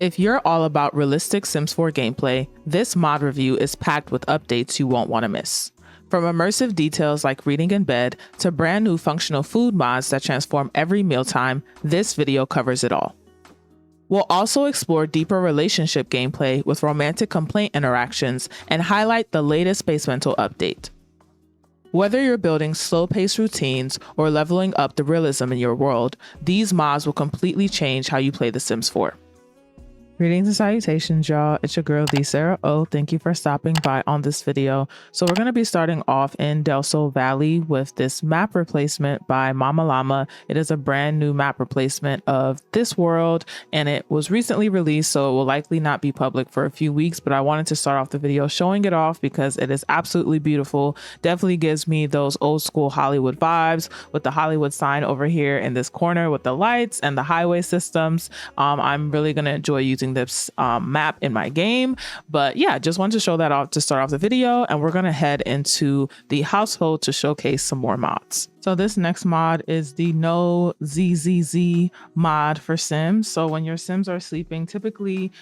If you're all about realistic Sims 4 gameplay, this mod review is packed with updates you won't want to miss. From immersive details like reading in bed to brand new functional food mods that transform every mealtime, this video covers it all. We'll also explore deeper relationship gameplay with romantic complaint interactions and highlight the latest Basemental update. Whether you're building slow-paced routines or leveling up the realism in your world, these mods will completely change how you play The Sims 4. Greetings and salutations, y'all. It's your girl, the Sarah O. Thank you for stopping by on this video. So we're going to be starting off in Del Sol Valley with this map replacement by Mama Llama. It is a brand new map replacement of this world, and it was recently released, so it will likely not be public for a few weeks, but I wanted to start off the video showing it off because it is absolutely beautiful. Definitely gives me those old school Hollywood vibes with the Hollywood sign over here in this corner with the lights and the highway systems. I'm really going to enjoy using this map in my game, but yeah, just wanted to show that off to start off the video, and we're gonna head into the household to showcase some more mods. So this next mod is the No ZZZ mod for Sims. So when your Sims are sleeping, typically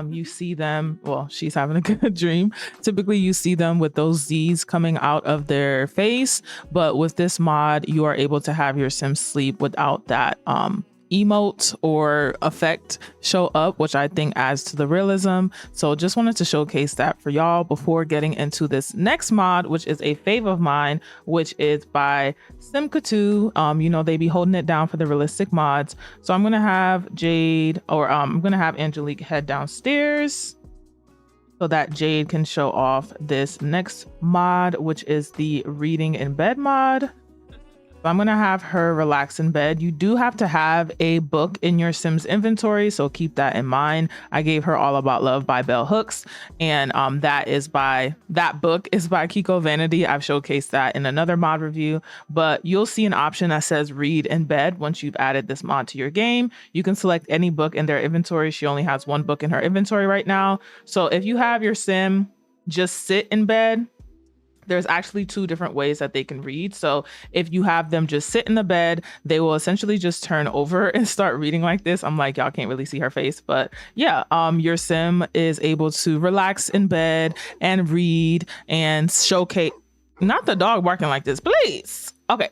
you see them, well, she's having a good dream. Typically you see them with those Z's coming out of their face, but with this mod, you are able to have your Sims sleep without that emote or effect show up, which I think adds to the realism. So just wanted to showcase that for y'all before getting into this next mod, which is a fave of mine, which is by Simka2. You know, they be holding it down for the realistic mods. So I'm gonna have Jade, or I'm gonna have Angelique head downstairs so that Jade can show off this next mod, which is the reading in bed mod. So I'm gonna have her relax in bed. You do have to have a book in your Sims inventory, so keep that in mind. I gave her All About Love by Bell Hooks, and that book is by Kiko Vanity. I've showcased that in another mod review, but you'll see an option that says read in bed once you've added this mod to your game. You can select any book in their inventory. She only has one book in her inventory right now. So if you have your Sim just sit in bed, there's actually two different ways that they can read. So if you have them just sit in the bed, they will essentially just turn over and start reading like this. I'm like, y'all can't really see her face, but yeah, your Sim is able to relax in bed and read and showcase, not the dog barking like this, please. Okay,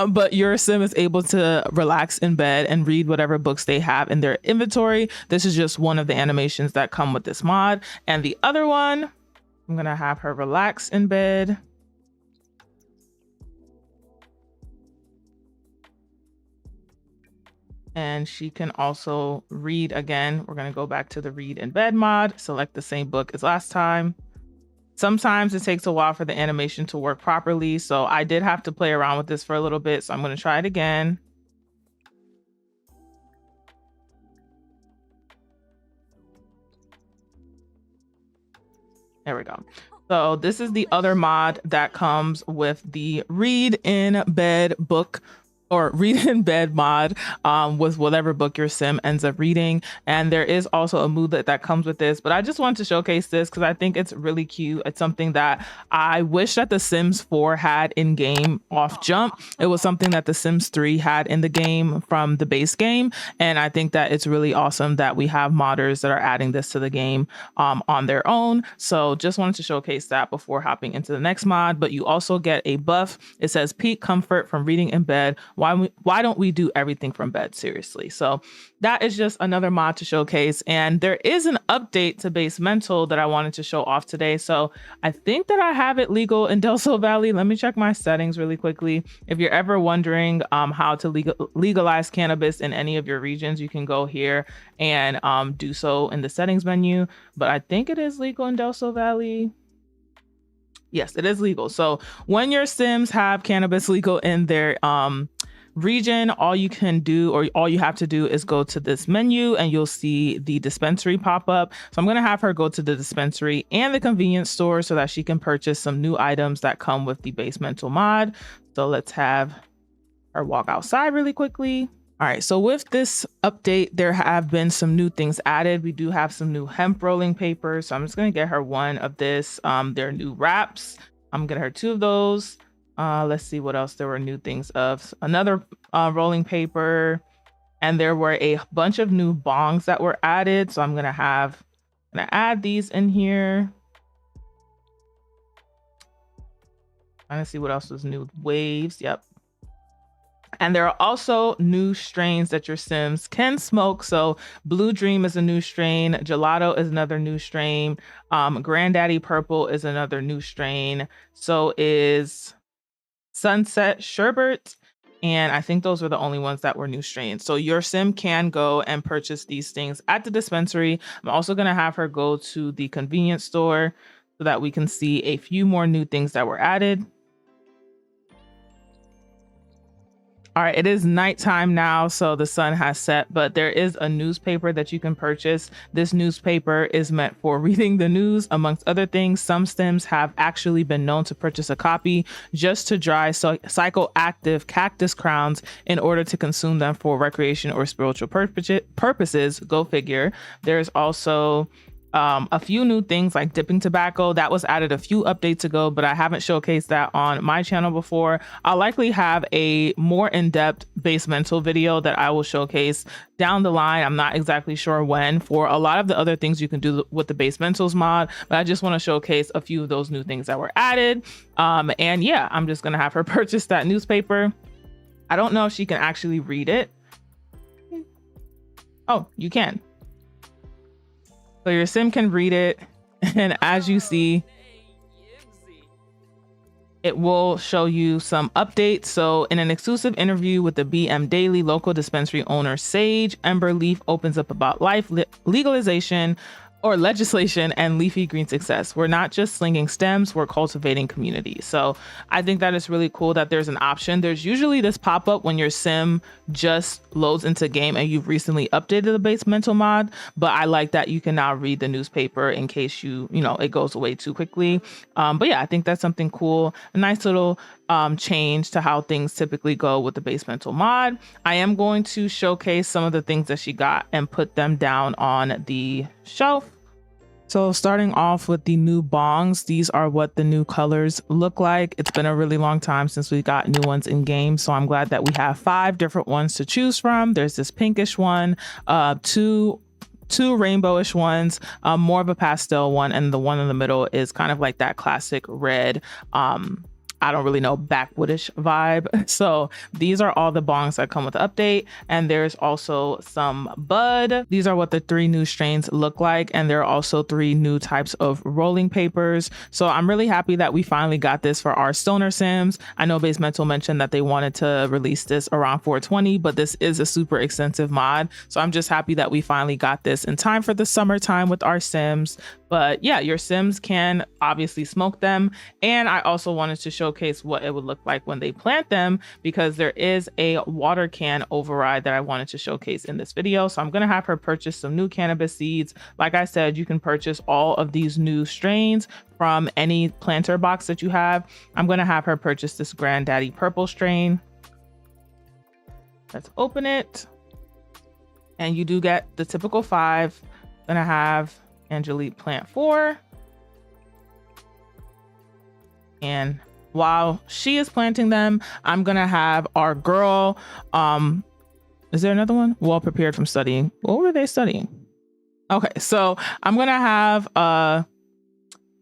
but your Sim is able to relax in bed and read whatever books they have in their inventory. This is just one of the animations that come with this mod. And the other one, I'm gonna have her relax in bed. And she can also read again. We're gonna go back to the read in bed mod, select the same book as last time. Sometimes it takes a while for the animation to work properly, so I did have to play around with this for a little bit, so I'm gonna try it again. There we go. So this is the other mod that comes with the read in bed book, or read in bed mod, with whatever book your Sim ends up reading. And there is also a moodlet that comes with this, but I just wanted to showcase this because I think it's really cute. It's something that I wish that The Sims 4 had in game off jump. It was something that The Sims 3 had in the game from the base game. And I think that it's really awesome that we have modders that are adding this to the game on their own. So just wanted to showcase that before hopping into the next mod. But you also get a buff. It says peak comfort from reading in bed. Why don't we do everything from bed? Seriously. So that is just another mod to showcase. And there is an update to Basemental that I wanted to show off today. So I think that I have it legal in Del Sol Valley. Let me check my settings really quickly. If you're ever wondering how to legalize cannabis in any of your regions, you can go here and do so in the settings menu. But I think it is legal in Del Sol Valley. Yes, it is legal. So when your Sims have cannabis legal in their region, all you can do, or all you have to do, is go to this menu and you'll see the dispensary pop up. So I'm going to have her go to the dispensary and the convenience store so that she can purchase some new items that come with the Basemental mod. So let's have her walk outside really quickly. All right, so with this update, there have been some new things added. We do have some new hemp rolling paper. So I'm just going to get her one of this. There are new wraps. I'm going to get her two of those. Let's see what else there were new things of. Another rolling paper. And there were a bunch of new bongs that were added. So I'm gonna add these in here. Trying to see what else was new. Waves, yep. And there are also new strains that your Sims can smoke. So Blue Dream is a new strain. Gelato is another new strain. Granddaddy Purple is another new strain. So is Sunset Sherbet. And I think those were the only ones that were new strains. So your Sim can go and purchase these things at the dispensary. I'm also going to have her go to the convenience store so that we can see a few more new things that were added. All right, it is nighttime now, so the sun has set, but there is a newspaper that you can purchase. This newspaper is meant for reading the news, amongst other things. Some Sims have actually been known to purchase a copy just to dry psychoactive cactus crowns in order to consume them for recreation or spiritual purposes. Go figure. There's also a few new things like dipping tobacco that was added a few updates ago, but I haven't showcased that on my channel before. I'll likely have a more in-depth Basemental video that I will showcase down the line. I'm not exactly sure when for a lot of the other things you can do with the Basementals mod, but I just want to showcase a few of those new things that were added. And yeah, I'm just gonna have her purchase that newspaper. I don't know if she can actually read it. Oh, you can. So your Sim can read it, and as you see, it will show you some updates. So in an exclusive interview with the BM Daily, local dispensary owner Sage Emberleaf opens up about life, legalization, or legislation, and leafy green success. We're not just slinging stems, we're cultivating community. So I think that is really cool that there's an option. There's usually this pop-up when your Sim just loads into game and you've recently updated the Basemental mod, but I like that you can now read the newspaper in case it goes away too quickly. But yeah, I think that's something cool. A nice little change to how things typically go with the Basemental mod. I am going to showcase some of the things that she got and put them down on the shelf. So starting off with the new bongs, these are what the new colors look like. It's been a really long time since we got new ones in game, so I'm glad that we have 5 different ones to choose from. There's this pinkish one, two rainbowish ones, more of a pastel one, and the one in the middle is kind of like that classic red, I don't really know, backwoodish vibe. So these are all the bongs that come with the update. And there's also some bud. These are what the 3 new strains look like. And there are also 3 new types of rolling papers. So I'm really happy that we finally got this for our stoner Sims. I know Basemental mentioned that they wanted to release this around 420, but this is a super extensive mod. So I'm just happy that we finally got this in time for the summertime with our Sims. But yeah, your Sims can obviously smoke them. And I also wanted to showcase what it would look like when they plant them, because there is a water can override that I wanted to showcase in this video. So I'm going to have her purchase some new cannabis seeds. Like I said, you can purchase all of these new strains from any planter box that you have. I'm going to have her purchase this Granddaddy Purple strain. Let's open it. And you do get the typical 5. I'm going to have Angelique plant 4. And while she is planting them, I'm gonna have our girl, is there another one? Well prepared from studying. What were they studying? Okay, so I'm gonna have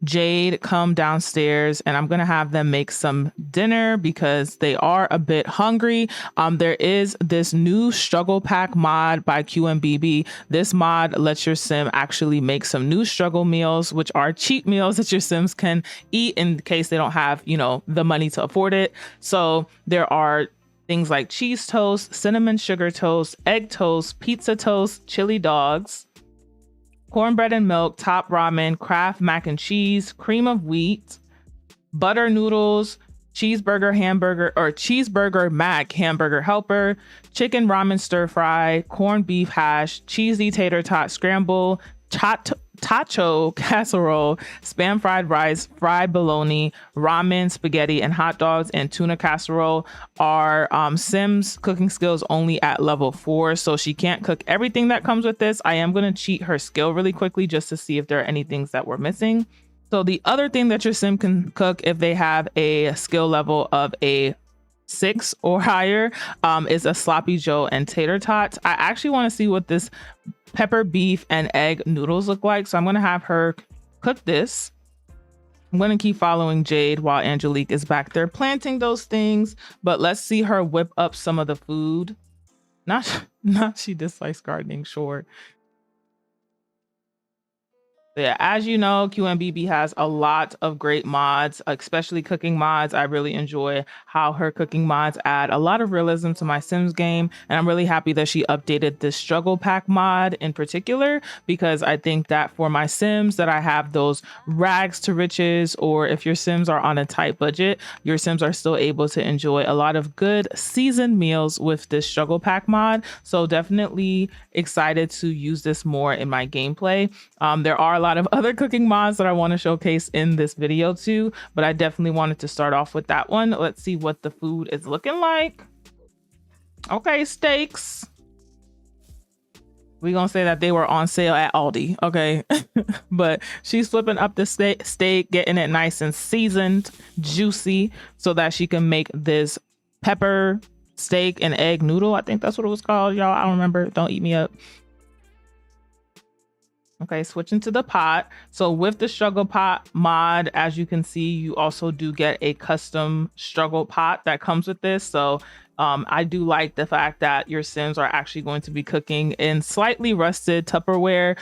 Jade come downstairs and I'm gonna have them make some dinner because they are a bit hungry. There is this new struggle pack mod by QMBB. This mod lets your Sim actually make some new struggle meals, which are cheap meals that your Sims can eat in case they don't have, the money to afford it. So there are things like cheese toast, cinnamon sugar toast, egg toast, pizza toast, chili dogs, cornbread and milk, top ramen, Kraft mac and cheese, cream of wheat, butter noodles, cheeseburger mac hamburger helper, chicken ramen stir fry, corned beef hash, cheesy tater tot scramble, tacho casserole, spam fried rice, fried bologna, ramen, spaghetti, and hot dogs, and tuna casserole are Sims cooking skills only at level 4. So she can't cook everything that comes with this. I am going to cheat her skill really quickly just to see if there are any things that we're missing. So the other thing that your Sim can cook if they have a skill level of a 6 or higher is a sloppy joe and tater tots. I actually want to see what this pepper beef and egg noodles look like, so I'm going to have her cook this. I'm going to keep following Jade while Angelique is back there planting those things, but let's see her whip up some of the food. Not she dislikes gardening, sure. Yeah, as you know, QMBB has a lot of great mods, especially cooking mods. I really enjoy how her cooking mods add a lot of realism to my Sims game. And I'm really happy that she updated the struggle pack mod in particular, because I think that for my Sims that I have those rags to riches, or if your Sims are on a tight budget, your Sims are still able to enjoy a lot of good seasoned meals with this struggle pack mod. So definitely excited to use this more in my gameplay. There are a lot of other cooking mods that I want to showcase in this video too, but I definitely wanted to start off with that one. Let's see what the food is looking like. Okay, steaks. We're gonna say that they were on sale at Aldi, okay? But she's flipping up the steak, getting it nice and seasoned, juicy, so that she can make this pepper steak and egg noodle. I think that's what it was called, y'all. I don't remember. Don't eat me up. Okay, switching to the pot. So with the struggle pot mod, as you can see, you also do get a custom struggle pot that comes with this. So I do like the fact that your Sims are actually going to be cooking in slightly rusted Tupperware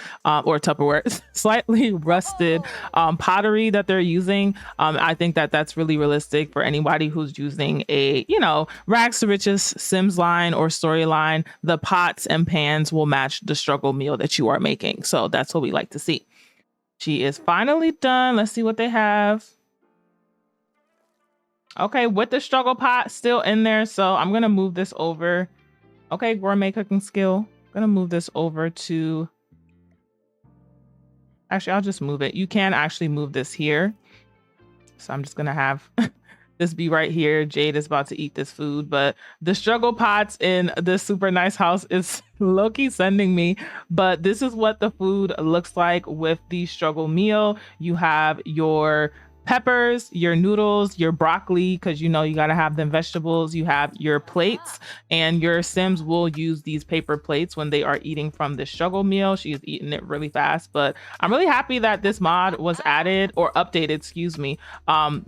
slightly rusted pottery that they're using. I think that that's really realistic for anybody who's using a, you know, rags to riches Sims line or storyline. The pots and pans will match the struggle meal that you are making. So that's what we like to see. She is finally done. Let's see what they have. Okay, with the struggle pot still in there, so I'm gonna move this over. Okay, gourmet cooking skill. I'm gonna move this over to, actually I'll just move it. You can actually move this here, so I'm just gonna have this be right here. Jade is about to eat this food, but the struggle pots in this super nice house is low-key sending me, but this is what the food looks like with the struggle meal. You have your peppers, your noodles, your broccoli, because you know you got to have them vegetables. You have your plates, and your Sims will use these paper plates when they are eating from the struggle meal. She is eating it really fast, but I'm really happy that this mod was added or updated, excuse me,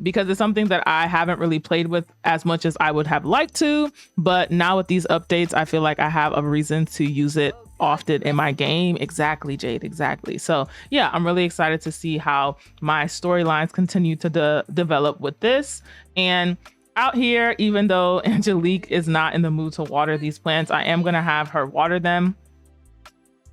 because it's something that I haven't really played with as much as I would have liked to. But now with these updates, I feel like I have a reason to use it often in my game. Exactly, Jade, exactly. So yeah, I'm really excited to see how my storylines continue to develop with this. And out here, even though Angelique is not in the mood to water these plants, I am gonna have her water them,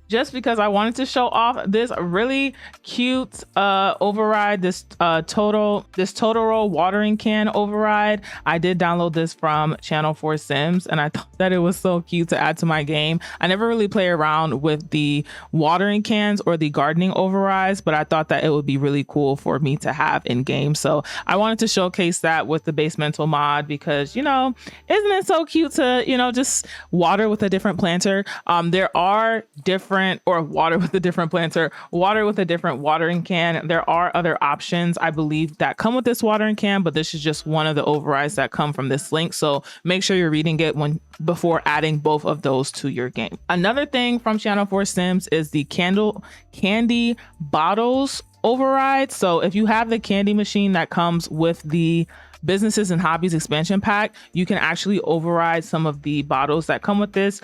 just because I wanted to show off this really cute override, this Totoro watering can override. I did download this from Channel 4 Sims, and I thought that it was so cute to add to my game. I never really play around with the watering cans or the gardening overrides, but I thought that it would be really cool for me to have in game. So I wanted to showcase that with the Basemental mod, because, you know, isn't it so cute to, you know, just water with a different planter? There are different, or water with a different planter, water with a different watering can. There are other options, I believe, that come with this watering can, but this is just one of the overrides that come from this link. So make sure you're reading it before adding both of those to your game. Another thing from Channel 4 Sims is the candy bottles override. So if you have the candy machine that comes with the Businesses and Hobbies expansion pack, you can actually override some of the bottles that come with this.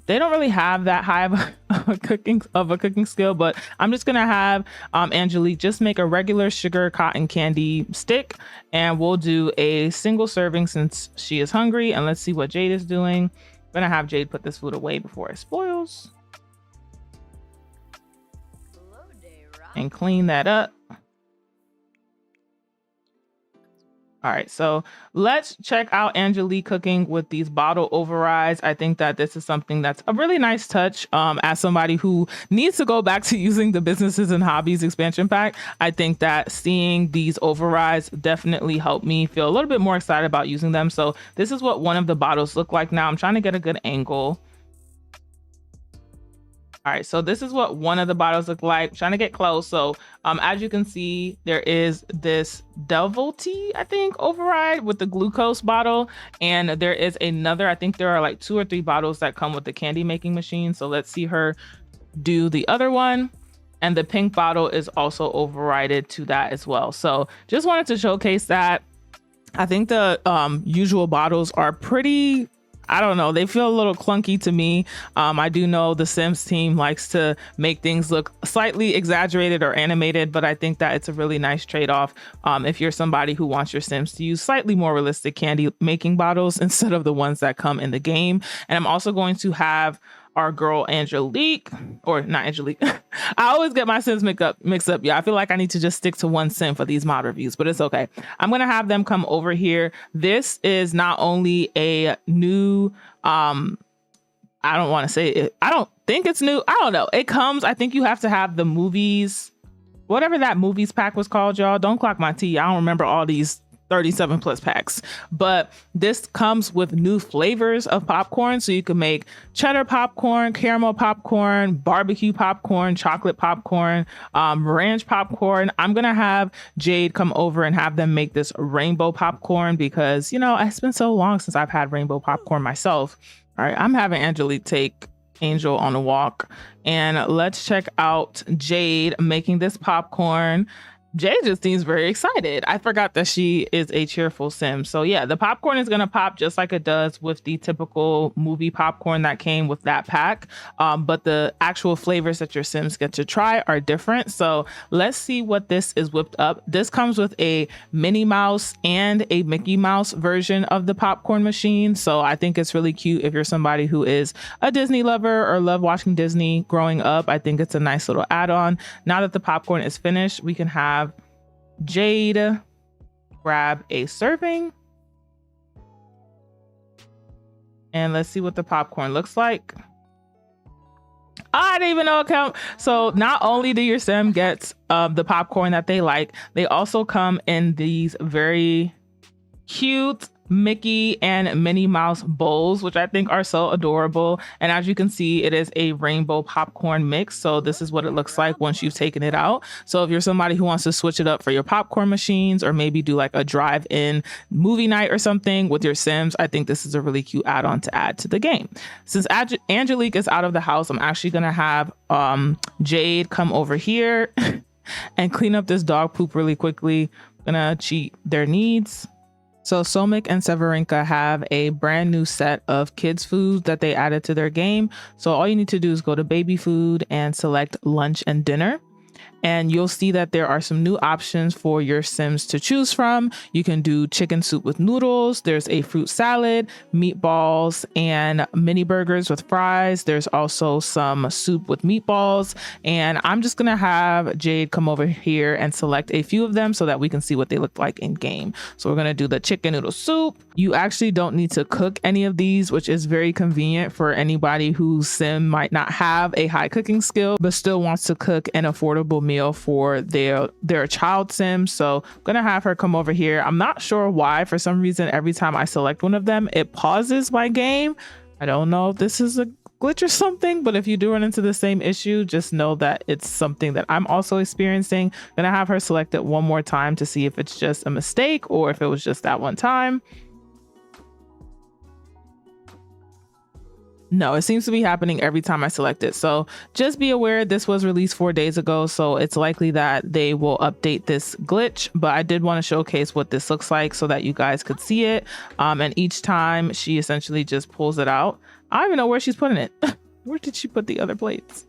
They don't really have that high of a cooking skill, but I'm just gonna have Angelique just make a regular sugar cotton candy stick, and we'll do a single serving since she is hungry. And let's see what Jade is doing. I'm gonna have Jade put this food away before it spoils and clean that up. All right, so let's check out Angelique cooking with these bottle overrides. I think that this is something that's a really nice touch. As somebody who needs to go back to using the Businesses and Hobbies expansion pack, I think that seeing these overrides definitely helped me feel a little bit more excited about using them. So this is what one of the bottles look like now. I'm trying to get a good angle. All right, so this is what one of the bottles look like. I'm trying to get close. So as you can see, there is this Devil Tea, I think, override with the glucose bottle. And there is another, I think there are like 2 or 3 bottles that come with the candy making machine. So let's see her do the other one. And the pink bottle is also overrided to that as well. So just wanted to showcase that. I think the usual bottles are pretty, I don't know, they feel a little clunky to me. I do know the Sims team likes to make things look slightly exaggerated or animated, but I think that it's a really nice trade-off if you're somebody who wants your Sims to use slightly more realistic candy making bottles instead of the ones that come in the game. And I'm also going to have our girl Angelique, or not Angelique. I always get my Sims mixed up. Yeah, I feel like I need to just stick to one Sim for these mod reviews, but it's okay. I'm gonna have them come over here. This is not only a new, I don't want to say it. I don't think it's new. I don't know. It comes, I think you have to have the movies, whatever that movies pack was called, y'all. Don't clock my tea. I don't remember all these 37 plus packs, but this comes with new flavors of popcorn. So you can make cheddar popcorn, caramel popcorn, barbecue popcorn, chocolate popcorn, ranch popcorn. I'm going to have Jade come over and have them make this rainbow popcorn because, you know, it's been so long since I've had rainbow popcorn myself. All right, I'm having Angelique take Angel on a walk, and let's check out Jade making this popcorn. Jay just seems very excited. I forgot that she is a cheerful Sim. So yeah, the popcorn is going to pop just like it does with the typical movie popcorn that came with that pack. But the actual flavors that your Sims get to try are different. So let's see what this is whipped up. This comes with a Minnie Mouse and a Mickey Mouse version of the popcorn machine. So I think it's really cute if you're somebody who is a Disney lover or love watching Disney growing up. I think it's a nice little add-on. Now that the popcorn is finished, we can have Jade grab a serving and let's see what the popcorn looks like. I didn't even know it count. So not only do your Sim get the popcorn that they like, they also come in these very cute Mickey and Minnie Mouse bowls, which I think are so adorable. And as you can see, it is a rainbow popcorn mix. So this is what it looks like once you've taken it out. So if you're somebody who wants to switch it up for your popcorn machines, or maybe do like a drive-in movie night or something with your Sims, I think this is a really cute add-on to add to the game. Since Angelique is out of the house, I'm actually going to have Jade come over here and clean up this dog poop really quickly. I'm gonna cheat their needs. So Somik and Severinka have a brand new set of kids food that they added to their game. So all you need to do is go to baby food and select lunch and dinner. And you'll see that there are some new options for your Sims to choose from. You can do chicken soup with noodles. There's a fruit salad, meatballs, and mini burgers with fries. There's also some soup with meatballs. And I'm just gonna have Jade come over here and select a few of them so that we can see what they look like in game. So we're gonna do the chicken noodle soup. You actually don't need to cook any of these, which is very convenient for anybody whose Sim might not have a high cooking skill, but still wants to cook an affordable meal for their child Sim. So I'm gonna have her come over here. I'm not sure why, for some reason every time I select one of them it pauses my game. I don't know if this is a glitch or something, but if you do run into the same issue, just know that it's something that I'm also experiencing. I'm gonna have her select it one more time to see if it's just a mistake or if it was just that one time. No, it seems to be happening every time I select it. So just be aware this was released 4 days ago. So it's likely that they will update this glitch, but I did want to showcase what this looks like so that you guys could see it. And each time she essentially just pulls it out. I don't even know where she's putting it. Where did she put the other plates?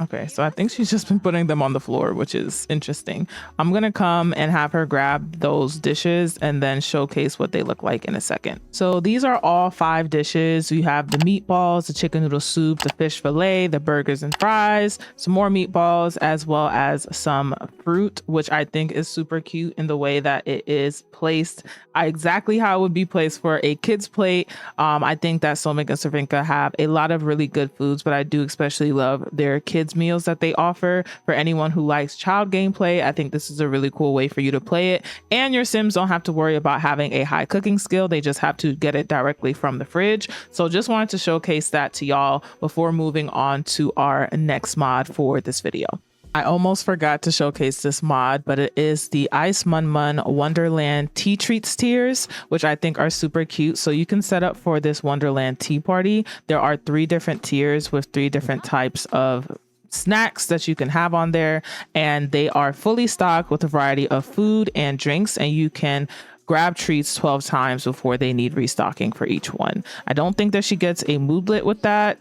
Okay, so I think she's just been putting them on the floor, which is interesting. I'm gonna come and have her grab those dishes and then showcase what they look like in a second. So these are all 5 dishes. You have the meatballs, the chicken noodle soup, the fish fillet, the burgers and fries, some more meatballs, as well as some fruit, which I think is super cute in the way that it is placed exactly how it would be placed for a kid's plate. I think that Somik and Cervinka have a lot of really good foods, but I do especially love their kids kids meals that they offer. For anyone who likes child gameplay, I think this is a really cool way for you to play it. And your Sims don't have to worry about having a high cooking skill. They just have to get it directly from the fridge. So just wanted to showcase that to y'all before moving on to our next mod for this video. I almost forgot to showcase this mod, but it is the Ice Mun Mun Wonderland Tea Treats tiers, which I think are super cute. So you can set up for this Wonderland tea party. There are 3 different tiers with 3 different types of snacks that you can have on there, and they are fully stocked with a variety of food and drinks, and you can grab treats 12 times before they need restocking for each one. I don't think that she gets a moodlet with that.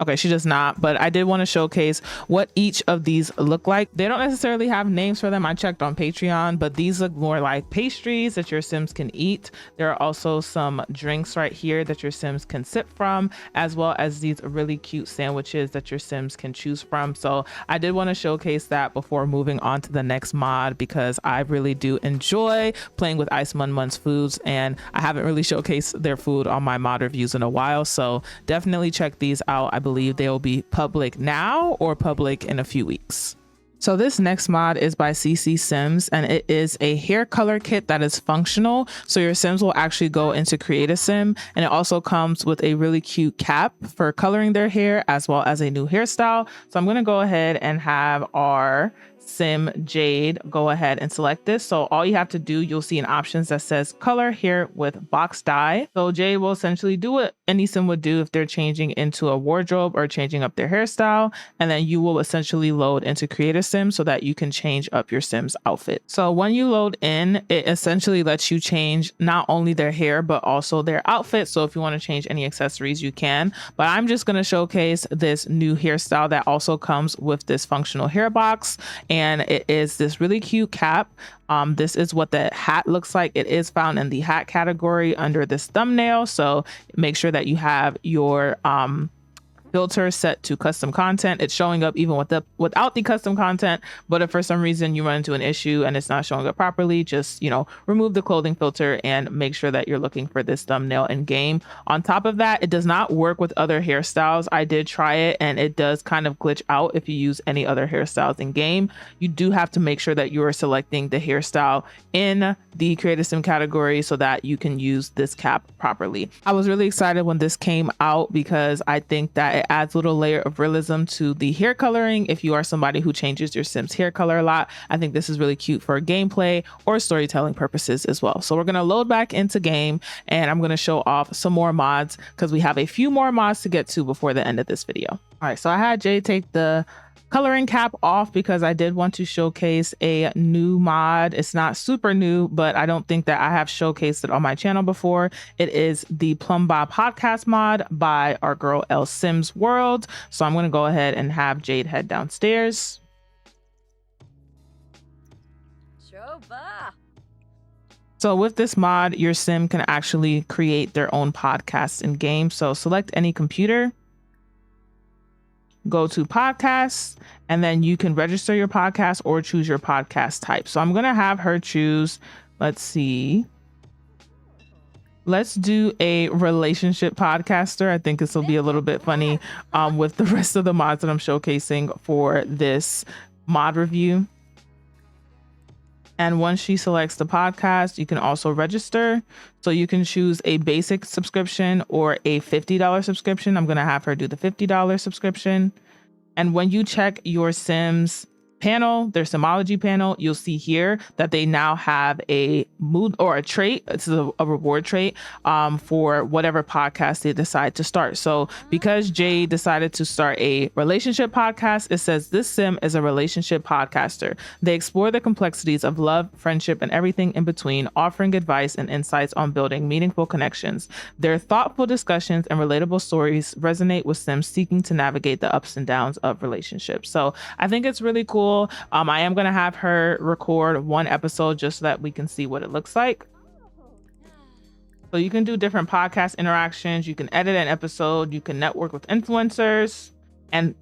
Okay, she does not, but I did want to showcase what each of these look like. They don't necessarily have names for them. I checked on Patreon, but these look more like pastries that your Sims can eat. There are also some drinks right here that your Sims can sip from, as well as these really cute sandwiches that your Sims can choose from. So I did want to showcase that before moving on to the next mod, because I really do enjoy playing with Ice Mun Mun's foods, and I haven't really showcased their food on my mod reviews in a while. So definitely check these out. I believe they'll be public now or public in a few weeks. So this next mod is by CC Sims, and it is a hair color kit that is functional. So your Sims will actually go into create a Sim, and it also comes with a really cute cap for coloring their hair, as well as a new hairstyle. So I'm going to go ahead and have our Sim Jade go ahead and select this. So all you have to do, you'll see an options that says color hair with box dye. So Jade will essentially do what any Sim would do if they're changing into a wardrobe or changing up their hairstyle, and then you will essentially load into create a Sim so that you can change up your Sim's outfit. So when you load in, it essentially lets you change not only their hair but also their outfit. So if you want to change any accessories, you can, but I'm just going to showcase this new hairstyle that also comes with this functional hair box. And it is this really cute cap. This is what the hat looks like. It is found in the hat category under this thumbnail. So make sure that you have your filter set to custom content. It's showing up even without the custom content, but if for some reason you run into an issue and it's not showing up properly, just, remove the clothing filter and make sure that you're looking for this thumbnail in game. On top of that, it does not work with other hairstyles. I did try it and it does kind of glitch out if you use any other hairstyles in game. You do have to make sure that you are selecting the hairstyle in the Create Sim category so that you can use this cap properly. I was really excited when this came out because I think that it adds a little layer of realism to the hair coloring. If you are somebody who changes your Sim's hair color a lot, I think this is really cute for gameplay or storytelling purposes as well. So we're going to load back into game and I'm going to show off some more mods because we have a few more mods to get to before the end of this video. All right, so I had Jay take the coloring cap off because I did want to showcase a new mod. It's not super new, but I don't think that I have showcased it on my channel before. It is the PlumPod podcast mod by our girl L Sims World. So I'm going to go ahead and have Jade head downstairs. So with this mod, your Sim can actually create their own podcast in game. So select any computer, go to podcasts, and then you can register your podcast or choose your podcast type. So I'm going to have her choose, let's see, let's do a relationship podcaster. I think this will be a little bit funny with the rest of the mods that I'm showcasing for this mod review. And once she selects the podcast, you can also register. So you can choose a basic subscription or a $50 subscription. I'm going to have her do the $50 subscription. And when you check your Sims panel, their Simology panel, you'll see here that they now have a mood or a trait. It's a reward trait for whatever podcast they decide to start. So because Jay decided to start a relationship podcast, it says this Sim is a relationship podcaster. They explore the complexities of love, friendship, and everything in between, offering advice and insights on building meaningful connections. Their thoughtful discussions and relatable stories resonate with Sims seeking to navigate the ups and downs of relationships. So I think it's really cool. I am going to have her record one episode just so that we can see what it looks like. So you can do different podcast interactions. You can edit an episode. You can network with influencers. And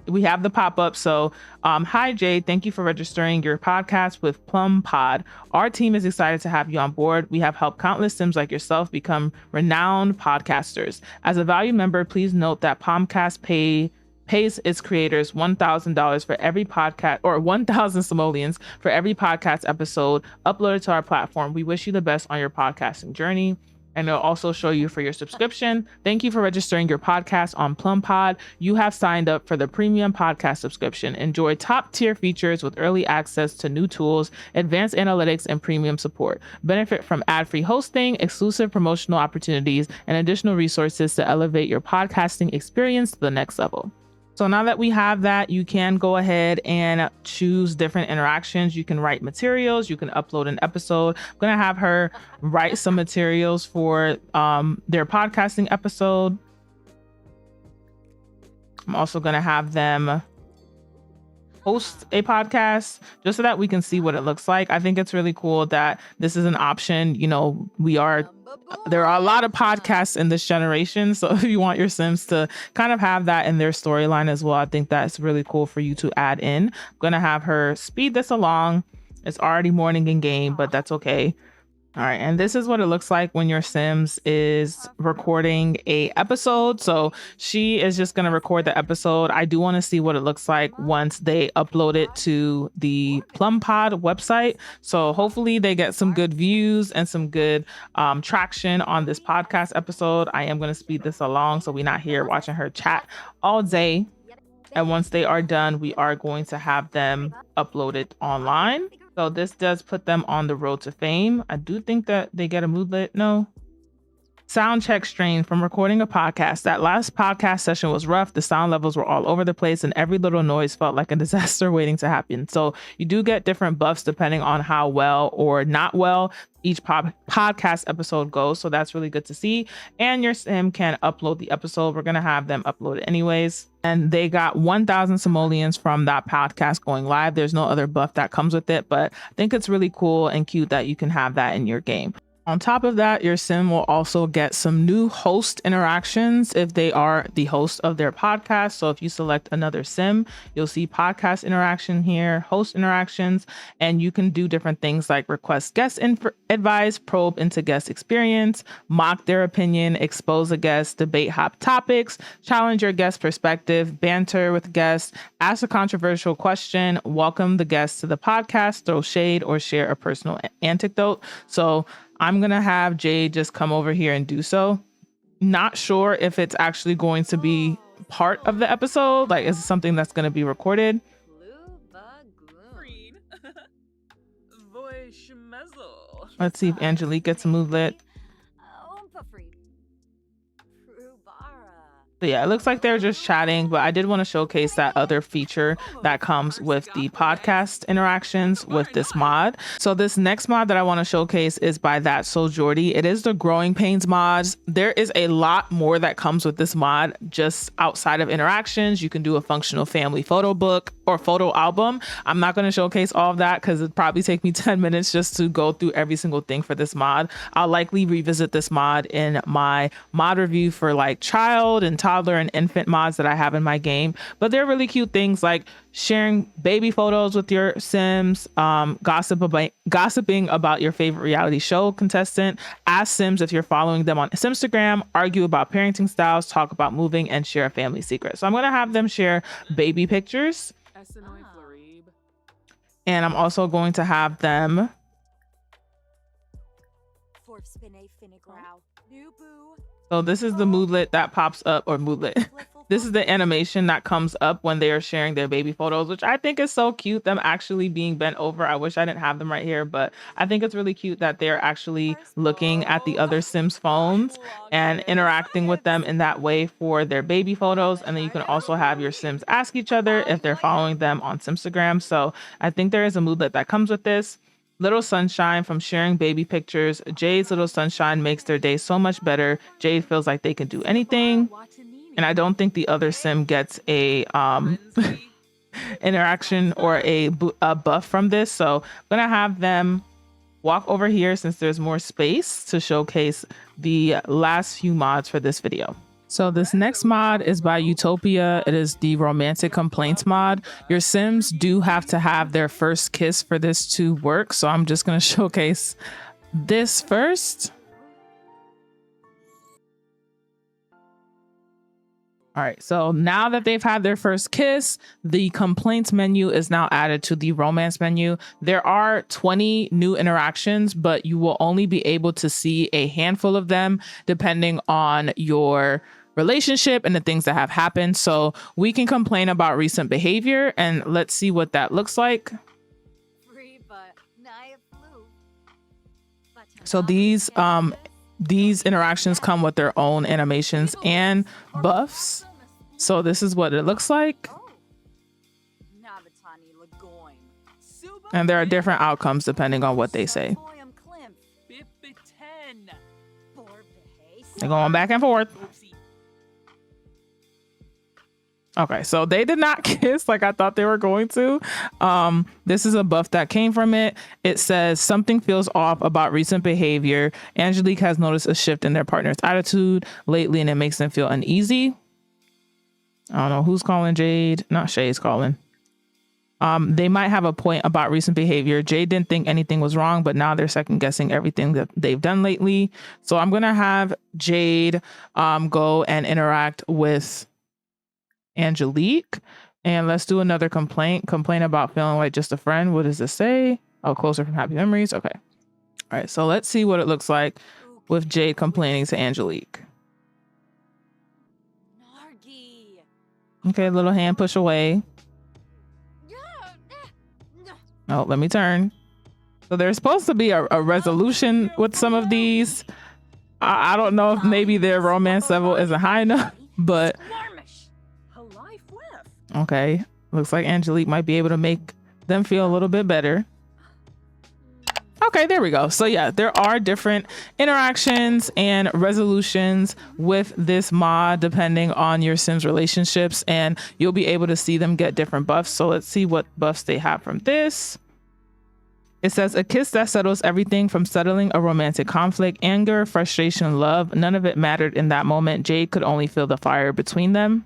we have the pop-up. So hi, Jade. Thank you for registering your podcast with PlumPod. Our team is excited to have you on board. We have helped countless Sims like yourself become renowned podcasters. As a valued member, please note that Pomcast pay pays its creators $1,000 for every podcast, or 1,000 simoleons for every podcast episode uploaded to our platform. We wish you the best on your podcasting journey. And it'll also show you for your subscription. Thank you for registering your podcast on PlumPod. You have signed up for the premium podcast subscription. Enjoy top tier features with early access to new tools, advanced analytics, and premium support. Benefit from ad-free hosting, exclusive promotional opportunities, and additional resources to elevate your podcasting experience to the next level. So now that we have that, you can go ahead and choose different interactions. You can write materials, you can upload an episode. I'm gonna have her write some materials for their podcasting episode. I'm also gonna have them host a podcast just so that we can see what it looks like. I think it's really cool that this is an option. You know, there are a lot of podcasts in this generation. So if you want your Sims to kind of have that in their storyline as well, I think that's really cool for you to add in. I'm going to have her speed this along. It's already morning in game, but that's okay. All right, and this is what it looks like when your Sims is recording a episode. So she is just going to record the episode. I do want to see what it looks like once they upload it to the PlumPod website. So hopefully they get some good views and some good traction on this podcast episode. I am going to speed this along so we're not here watching her chat all day. And once they are done, we are going to have them uploaded online. So this does put them on the road to fame. I do think that they get a moodlet. No. Sound check strain from recording a podcast. That last podcast session was rough. The sound levels were all over the place and every little noise felt like a disaster waiting to happen. So you do get different buffs depending on how well or not well each podcast episode goes. So that's really good to see. And your Sim can upload the episode. We're going to have them upload it anyways. And they got 1,000 simoleons from that podcast going live. There's no other buff that comes with it, but I think it's really cool and cute that you can have that in your game. On top of that, your Sim will also get some new host interactions if they are the host of their podcast. So if you select another Sim, you'll see podcast interaction here, host interactions, and you can do different things like request guest advice, probe into guest experience, mock their opinion, expose a guest, debate hot topics, challenge your guest perspective, banter with guests, ask a controversial question, welcome the guest to the podcast, throw shade, or share a personal anecdote. So I'm going to have Jade just come over here and do so. Not sure if it's actually going to be part of the episode. Like, is it something that's going to be recorded? Let's see if Angelique gets a movelet. So yeah, it looks like they're just chatting, but I did want to showcase that other feature that comes with the podcast interactions with this mod. So this next mod that I want to showcase is by That's So Jordy. It is the Growing Pains mods. There is a lot more that comes with this mod just outside of interactions. You can do a functional family photo book or photo album. I'm not going to showcase all of that because it'd probably take me 10 minutes just to go through every single thing for this mod. I'll likely revisit this mod in my mod review for like child and toddler and infant mods that I have in my game. But they're really cute things like sharing baby photos with your Sims, gossiping about your favorite reality show contestant, ask Sims if you're following them on Simstagram, argue about parenting styles, talk about moving, and share a family secret. So I'm going to have them share baby pictures. And I'm also going to have them so this is the moodlet that pops up, or moodlet. This is the animation that comes up when they are sharing their baby photos, which I think is so cute, them actually being bent over. I wish I didn't have them right here, but I think it's really cute that they're actually looking at the other Sims phones and interacting with them in that way for their baby photos. And then you can also have your Sims ask each other if they're following them on Simstagram. So I think there is a moodlet that comes with this. Little Sunshine from sharing baby pictures. Jade's Little Sunshine makes their day so much better. Jade feels like they can do anything. And I don't think the other Sim gets a interaction or a buff from this. So I'm going to have them walk over here since there's more space to showcase the last few mods for this video. So this next mod is by Utopia. It is the Romantic Complaints mod. Your Sims do have to have their first kiss for this to work. So I'm just going to showcase this first. All right, so now that they've had their first kiss, the complaints menu is now added to the romance menu. There are 20 new interactions, but you will only be able to see a handful of them depending on your relationship and the things that have happened. So we can complain about recent behavior, and let's see what that looks like. So these interactions come with their own animations and buffs. So this is what it looks like. And there are different outcomes depending on what they say. They're going back and forth. Okay, so they did not kiss like I thought they were going to. This is a buff that came from it. It says something feels off about recent behavior. Angelique has noticed a shift in their partner's attitude lately, and it makes them feel uneasy. I don't know who's calling Jade. Not Shay's calling. They might have a point about recent behavior. Jade didn't think anything was wrong, but now they're second guessing everything that they've done lately. So I'm gonna have Jade go and interact with Angelique, and let's do another complaint about feeling like just a friend. What does this say? Oh, closer from happy memories. Okay. All right, so let's see what it looks like with Jade complaining to Angelique. Okay, little hand push away. Oh, let me turn. So there's supposed to be a resolution with some of these. I don't know if maybe their romance level isn't high enough, but okay, looks like Angelique might be able to make them feel a little bit better. Okay, there we go. So yeah, there are different interactions and resolutions with this mod depending on your Sims relationships, and you'll be able to see them get different buffs. So let's see what buffs they have from this. It says a kiss that settles everything from settling a romantic conflict, anger, frustration, love. None of it mattered in that moment. Jade could only feel the fire between them.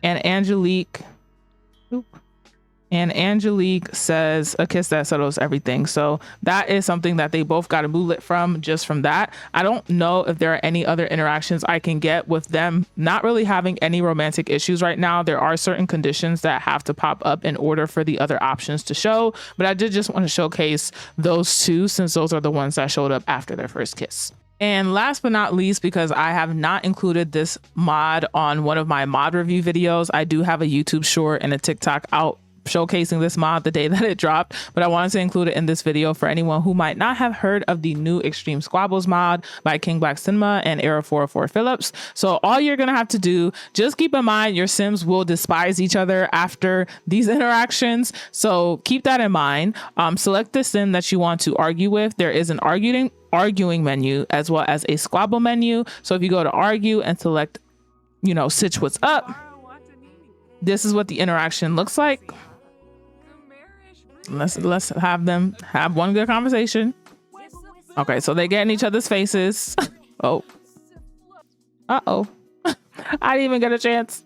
And Angelique says a kiss that settles everything. So that is something that they both got a moodlet from, just from that. I don't know if there are any other interactions I can get with them not really having any romantic issues right now. There are certain conditions that have to pop up in order for the other options to show, but I did just want to showcase those two since those are the ones that showed up after their first kiss. And last but not least, because I have not included this mod on one of my mod review videos, I do have a YouTube short and a TikTok out showcasing this mod the day that it dropped, but I wanted to include it in this video for anyone who might not have heard of the new Extreme Squabbles mod by King Black Cinema and Era 404 Phillips. So all you're gonna have to do, just keep in mind your Sims will despise each other after these interactions, so keep that in mind. Select the Sim that you want to argue with. There is an arguing menu as well as a squabble menu. So if you go to argue and select, Sitch what's up, this is what the interaction looks like. Let's have them have one good conversation. Okay, so they get in each other's faces. Oh. Uh-oh. I didn't even get a chance.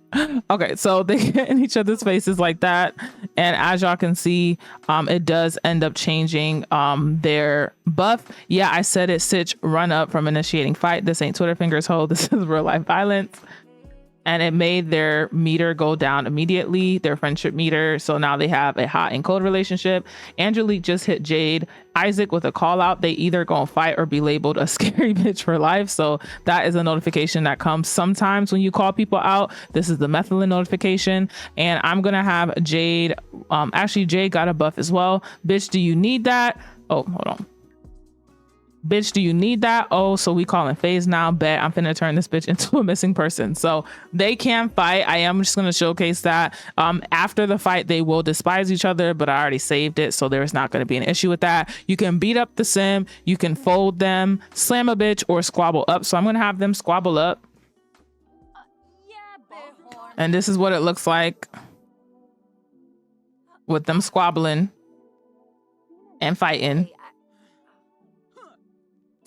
Okay, so they get in each other's faces like that. And as y'all can see, it does end up changing their buff. Yeah, I said it, Sitch, run up from initiating fight. This ain't Twitter fingers hold. This is real life violence. And it made their meter go down immediately, their friendship meter. So now they have a hot and cold relationship. Angelique just hit Jade Isaac with a call out. They either gonna fight or be labeled a scary bitch for life. So that is a notification that comes sometimes when you call people out. This is the methylene notification. And I'm gonna have Jade, actually Jade got a buff as well. Bitch, do you need that? Oh, hold on. Bitch, do you need that? Oh, so we calling phase now. Bet I'm finna turn this bitch into a missing person. So they can fight. I am just gonna showcase that. After the fight, they will despise each other, but I already saved it, so there's not gonna be an issue with that. You can beat up the Sim, you can fold them, slam a bitch, or squabble up. So I'm gonna have them squabble up. And this is what it looks like with them squabbling and fighting.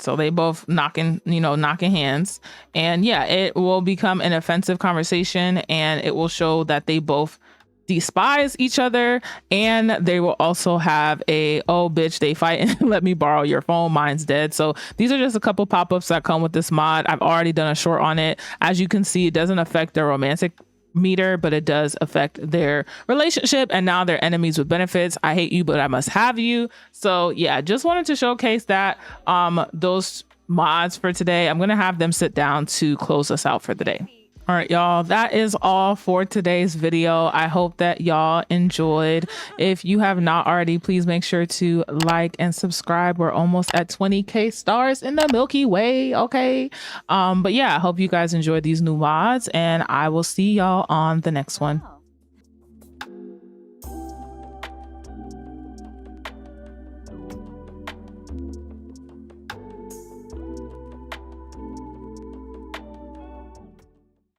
So they both knocking hands, and yeah, it will become an offensive conversation, and it will show that they both despise each other, and they will also have a oh bitch they fight and let me borrow your phone, mine's dead. So these are just a couple pop-ups that come with this mod. I've already done a short on it. As you can see, it doesn't affect their romantic meter, but it does affect their relationship, and now they're enemies with benefits. I hate you but I must have you. So yeah, just wanted to showcase that those mods for today. I'm gonna have them sit down to close us out for the day. All right, y'all, that is all for today's video. I hope that y'all enjoyed. If you have not already, please make sure to like and subscribe. We're almost at 20K stars in the Milky Way, okay? But yeah, I hope you guys enjoyed these new mods, and I will see y'all on the next one.